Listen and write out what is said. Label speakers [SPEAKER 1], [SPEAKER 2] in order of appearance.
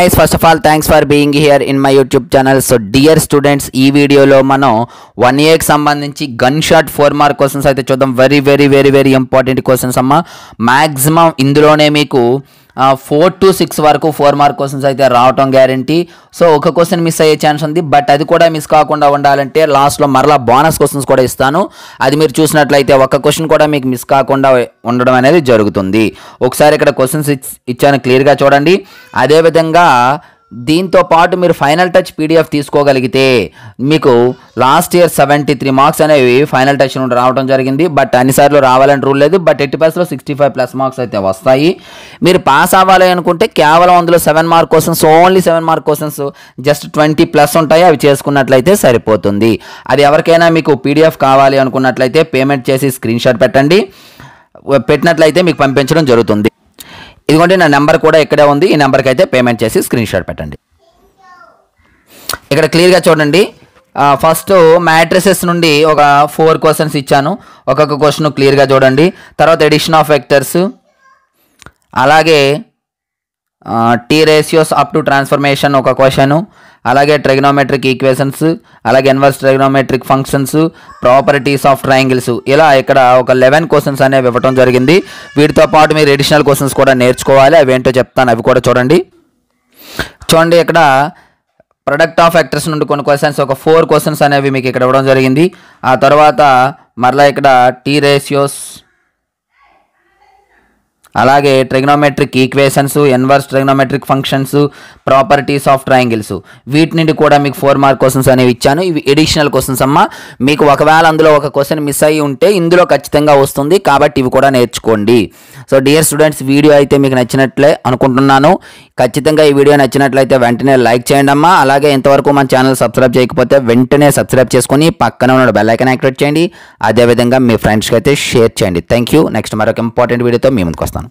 [SPEAKER 1] guys, first of all thanks for being here in my YouTube channel. So dear students, ఈ వీడియోలో మనం 1A కి సంబంధించి gun shot 4 mark questions అయితే చూద్దాం. వెరీ ఇంపార్టెంట్ క్వశ్చన్స్ అమ్మా. మాక్సిమం ఇందులోనే మీకు 4 to 6 వరకు 4 మార్క్ క్వశ్చన్స్ అయితే రావటం గ్యారంటీ. సో ఒక క్వశ్చన్ మిస్ అయ్యే ఛాన్స్ ఉంది, బట్ అది కూడా మిస్ కాకుండా ఉండాలంటే లాస్ట్లో మరలా బోనస్ క్వశ్చన్స్ కూడా ఇస్తాను. అది మీరు చూసినట్లయితే ఒక క్వశ్చన్ కూడా మీకు మిస్ కాకుండా ఉండడం అనేది జరుగుతుంది. ఒకసారి ఇక్కడ క్వశ్చన్స్ ఇచ్చాను, క్లియర్గా చూడండి. అదేవిధంగా దీంతో పాటు మీరు ఫైనల్ టచ్ పీడిఎఫ్ తీసుకోగలిగితే మీకు లాస్ట్ ఇయర్ 73 మార్క్స్ అనేవి ఫైనల్ టచ్ నుండి రావడం జరిగింది. బట్ అన్నిసార్లు రావాలని రూల్ లేదు, బట్ 80%లో 65+ మార్క్స్ అయితే వస్తాయి. మీరు పాస్ అవ్వాలి అనుకుంటే కేవలం అందులో 7 mark questions, only 7 mark questions just 20+ ఉంటాయి. అవి చేసుకున్నట్లయితే సరిపోతుంది. అది ఎవరికైనా మీకు పీడిఎఫ్ కావాలి అనుకున్నట్లయితే పేమెంట్ చేసి స్క్రీన్ షాట్ పెట్టండి. పెట్టినట్లయితే మీకు పంపించడం జరుగుతుంది. ఇదిగోండి నా నెంబర్ కూడా ఇక్కడే ఉంది. ఈ నెంబర్కి అయితే పేమెంట్ చేసి స్క్రీన్ షాట్ పెట్టండి. ఇక్కడ క్లియర్గా చూడండి. ఫస్ట్ మ్యాట్రిసెస్ నుండి ఒక 4 క్వశ్చన్స్ ఇచ్చాను. ఒక్కొక్క క్వశ్చన్ క్లియర్గా చూడండి. తర్వాత ఎడిషన్ ఆఫ్ వెక్టర్స్, అలాగే T ratios up to transformation ఒక క్వశ్చను, అలాగే ట్రిగ్నోమెట్రిక్ ఈక్వేషన్స్, అలాగే inverse trigonometric functions, properties of triangles, ఇలా ఇక్కడ ఒక 11 క్వశ్చన్స్ అనేవి ఇవ్వడం జరిగింది. వీటితో పాటు మీరు ఎడిషనల్ క్వశ్చన్స్ కూడా నేర్చుకోవాలి. అవి ఏంటో చెప్తాను, అవి కూడా చూడండి. ఇక్కడ ప్రొడక్ట్ ఆఫ్ వెక్టర్స్ నుండి కొన్ని క్వశ్చన్స్, ఒక 4 క్వశ్చన్స్ అనేవి మీకు ఇక్కడ ఇవ్వడం జరిగింది. ఆ తర్వాత మరలా ఇక్కడ టీ రేషియోస్, అలాగే trigonometric equations, inverse trigonometric functions, properties of triangles, వీటి నుండి కూడా మీకు 4 మార్క్ క్వశ్చన్స్ అనేవి ఇచ్చాను. ఇవి ఎడిషనల్ క్వశ్చన్స్ అమ్మా. మీకు ఒకవేళ అందులో ఒక క్వశ్చన్ మిస్ అయ్యి ఉంటే ఇందులో ఖచ్చితంగా వస్తుంది, కాబట్టి ఇవి కూడా నేర్చుకోండి. సో డియర్ స్టూడెంట్స్, వీడియో అయితే మీకు నచ్చినట్లే అనుకుంటున్నాను. ఖచ్చితంగా ఈ వీడియో నచ్చినట్లయితే వెంటనే లైక్ చేయండి అమ్మా. అలాగే ఇంతవరకు మన ఛానల్ సబ్స్క్రైబ్ చేయకపోతే వెంటనే సబ్స్క్రైబ్ చేసుకొని పక్కన ఉన్న బెల్ ఐకాన్ యాక్టివేట్ చేయండి. అదేవిధంగా మీ ఫ్రెండ్స్కి అయితే షేర్ చేయండి. Thank you. నెక్స్ట్ మరొక ఇంపార్టెంట్ వీడియోతో మీ ముందుకు వస్తాను.